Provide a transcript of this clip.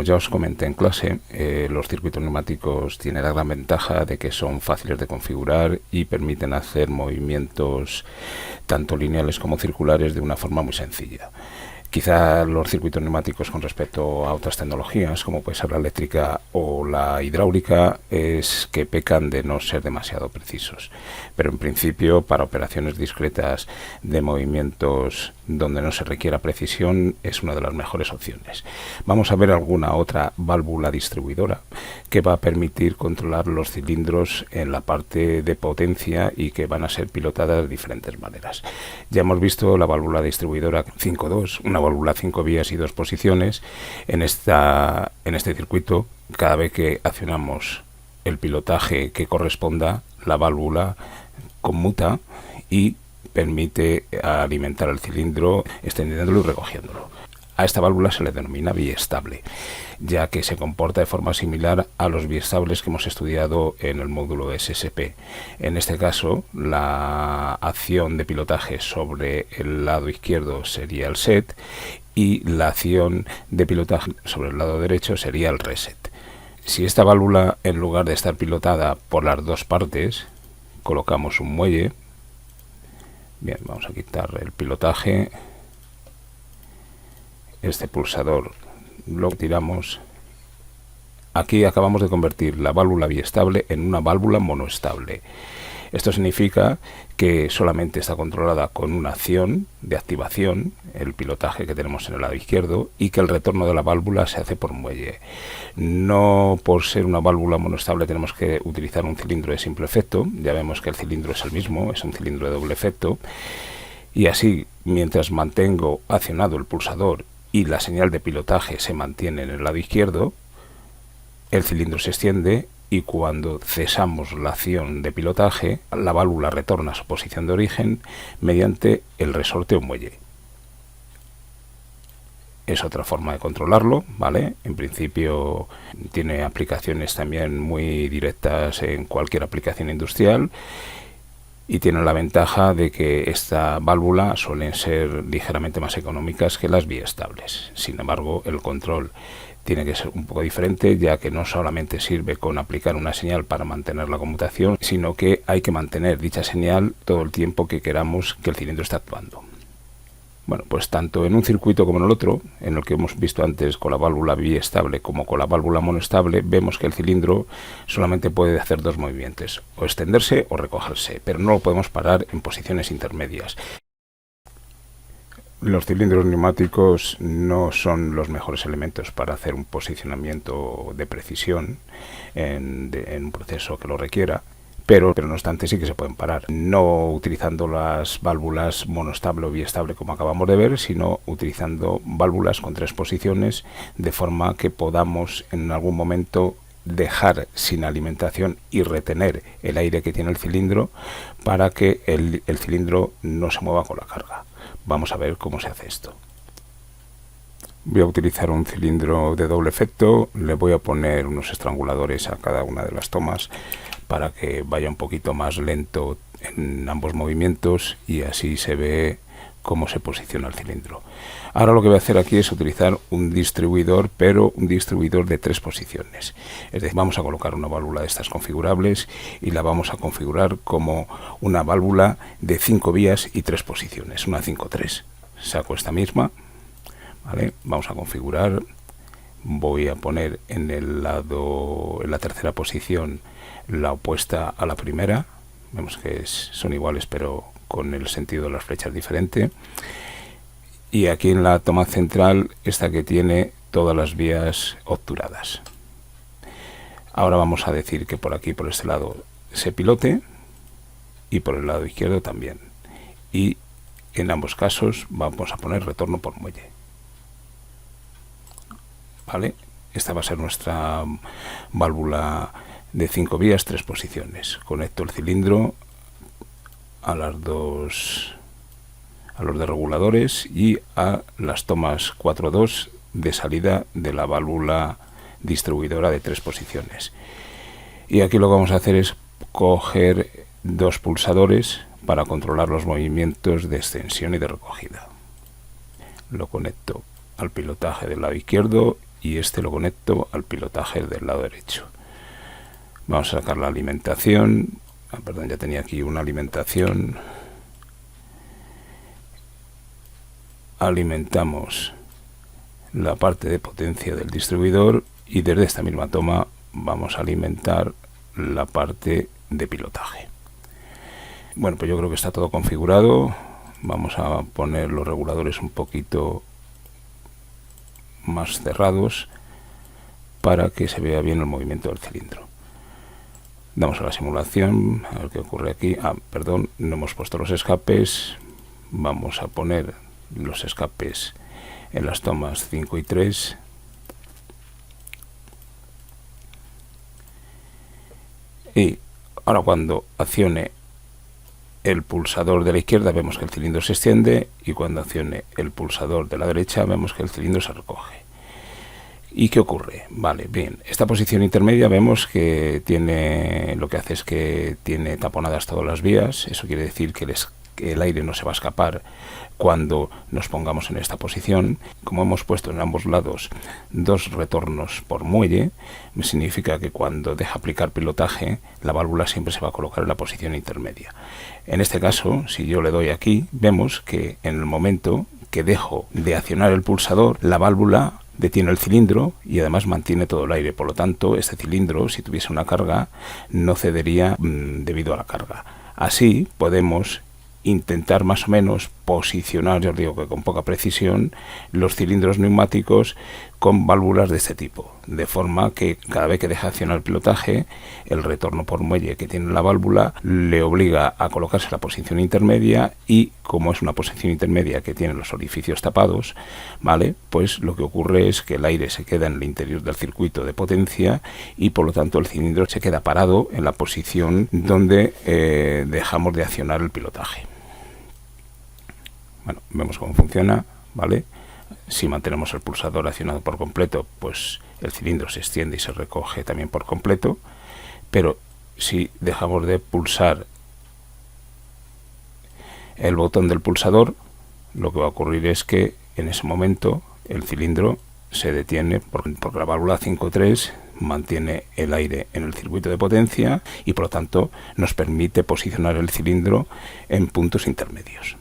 Como ya os comenté en clase, los circuitos neumáticos tienen la gran ventaja de que son fáciles de configurar y permiten hacer movimientos tanto lineales como circulares de una forma muy sencilla. Quizá los circuitos neumáticos con respecto a otras tecnologías, como puede ser la eléctrica o la hidráulica, es que pecan de no ser demasiado precisos. Pero en principio, para operaciones discretas de movimientos donde no se requiera precisión, es una de las mejores opciones. Vamos a ver alguna otra válvula distribuidora que va a permitir controlar los cilindros en la parte de potencia y que van a ser pilotadas de diferentes maneras. Ya hemos visto la válvula distribuidora 5.2, una válvula 5 vías y 2 posiciones. En este circuito, cada vez que accionamos el pilotaje que corresponda, la válvula conmuta y permite alimentar el cilindro extendiéndolo y recogiéndolo. A esta válvula se le denomina biestable, ya que se comporta de forma similar a los biestables que hemos estudiado en el módulo de SSP. En este caso, la acción de pilotaje sobre el lado izquierdo sería el set y la acción de pilotaje sobre el lado derecho sería el reset. Si esta válvula, en lugar de estar pilotada por las dos partes, colocamos un muelle. Bien, vamos a quitar el pilotaje. Este pulsador lo tiramos. Aquí acabamos de convertir la válvula biestable en una válvula monoestable. Esto significa que solamente está controlada con una acción de activación, el pilotaje que tenemos en el lado izquierdo, y que el retorno de la válvula se hace por muelle. No por ser una válvula monoestable tenemos que utilizar un cilindro de simple efecto. Ya vemos que el cilindro es el mismo, es un cilindro de doble efecto. Y así, mientras mantengo accionado el pulsador y la señal de pilotaje se mantiene en el lado izquierdo, el cilindro se extiende y cuando cesamos la acción de pilotaje, la válvula retorna a su posición de origen mediante el resorte o muelle. Es otra forma de controlarlo, ¿vale? En principio tiene aplicaciones también muy directas en cualquier aplicación industrial y tiene la ventaja de que esta válvula suelen ser ligeramente más económicas que las biestables. Sin embargo, el control tiene que ser un poco diferente, ya que no solamente sirve con aplicar una señal para mantener la conmutación, sino que hay que mantener dicha señal todo el tiempo que queramos que el cilindro esté actuando. Bueno, pues tanto en un circuito como en el otro, en el que hemos visto antes con la válvula biestable como con la válvula monoestable, vemos que el cilindro solamente puede hacer dos movimientos, o extenderse o recogerse, pero no lo podemos parar en posiciones intermedias. Los cilindros neumáticos no son los mejores elementos para hacer un posicionamiento de precisión en un proceso que lo requiera, pero no obstante sí que se pueden parar, no utilizando las válvulas monoestable o biestable como acabamos de ver, sino utilizando válvulas con tres posiciones, de forma que podamos en algún momento dejar sin alimentación y retener el aire que tiene el cilindro para que el cilindro no se mueva con la carga. Vamos a ver cómo se hace esto. Voy a utilizar un cilindro de doble efecto, le voy a poner unos estranguladores a cada una de las tomas para que vaya un poquito más lento en ambos movimientos y así se ve cómo se posiciona el cilindro. Ahora lo que voy a hacer aquí es utilizar un distribuidor, pero un distribuidor de tres posiciones. Es decir, vamos a colocar una válvula de estas configurables y la vamos a configurar como una válvula de 5 vías y 3 posiciones, una 5-3. Saco esta misma, ¿vale? Vamos a configurar. Voy a poner en la tercera posición la opuesta a la primera. Vemos que son iguales, pero con el sentido de las flechas diferente. Y aquí en la toma central, esta que tiene todas las vías obturadas. Ahora vamos a decir que por aquí, por este lado, se pilote y por el lado izquierdo también. Y en ambos casos vamos a poner retorno por muelle. ¿Vale? Esta va a ser nuestra válvula de 5 vías, 3 posiciones. Conecto el cilindro a los dos reguladores y a las tomas 4-2 de salida de la válvula distribuidora de 3 posiciones. Y aquí lo que vamos a hacer es coger dos pulsadores para controlar los movimientos de extensión y de recogida. Lo conecto al pilotaje del lado izquierdo y este lo conecto al pilotaje del lado derecho. Vamos a sacar la alimentación. Perdón, ya tenía aquí una alimentación. Alimentamos la parte de potencia del distribuidor y desde esta misma toma vamos a alimentar la parte de pilotaje. Bueno, pues yo creo que está todo configurado. Vamos a poner los reguladores un poquito más cerrados para que se vea bien el movimiento del cilindro. Damos a la simulación, a ver qué ocurre aquí. Perdón, no hemos puesto los escapes. Vamos a poner los escapes en las tomas 5 y 3. Y ahora cuando accione el pulsador de la izquierda vemos que el cilindro se extiende, y cuando accione el pulsador de la derecha vemos que el cilindro se recoge. ¿Y qué ocurre? Vale, bien, esta posición intermedia vemos que tiene, lo que hace es que tiene taponadas todas las vías. Eso quiere decir que el aire no se va a escapar cuando nos pongamos en esta posición. Como hemos puesto en ambos lados 2 retornos por muelle, significa que cuando deja aplicar pilotaje, la válvula siempre se va a colocar en la posición intermedia. En este caso, si yo le doy aquí, vemos que en el momento que dejo de accionar el pulsador, la válvula detiene el cilindro y además mantiene todo el aire. Por lo tanto, este cilindro, si tuviese una carga, no cedería debido a la carga. Así podemos intentar más o menos posicionar, yo os digo que con poca precisión, los cilindros neumáticos con válvulas de este tipo, de forma que cada vez que deja accionar el pilotaje, el retorno por muelle que tiene la válvula le obliga a colocarse en la posición intermedia, y como es una posición intermedia que tiene los orificios tapados, ¿vale? Pues lo que ocurre es que el aire se queda en el interior del circuito de potencia y por lo tanto el cilindro se queda parado en la posición donde dejamos de accionar el pilotaje. Bueno, vemos cómo funciona, ¿vale? Si mantenemos el pulsador accionado por completo, pues el cilindro se extiende y se recoge también por completo, pero si dejamos de pulsar el botón del pulsador, lo que va a ocurrir es que en ese momento el cilindro se detiene porque la válvula 5.3 mantiene el aire en el circuito de potencia y por lo tanto nos permite posicionar el cilindro en puntos intermedios.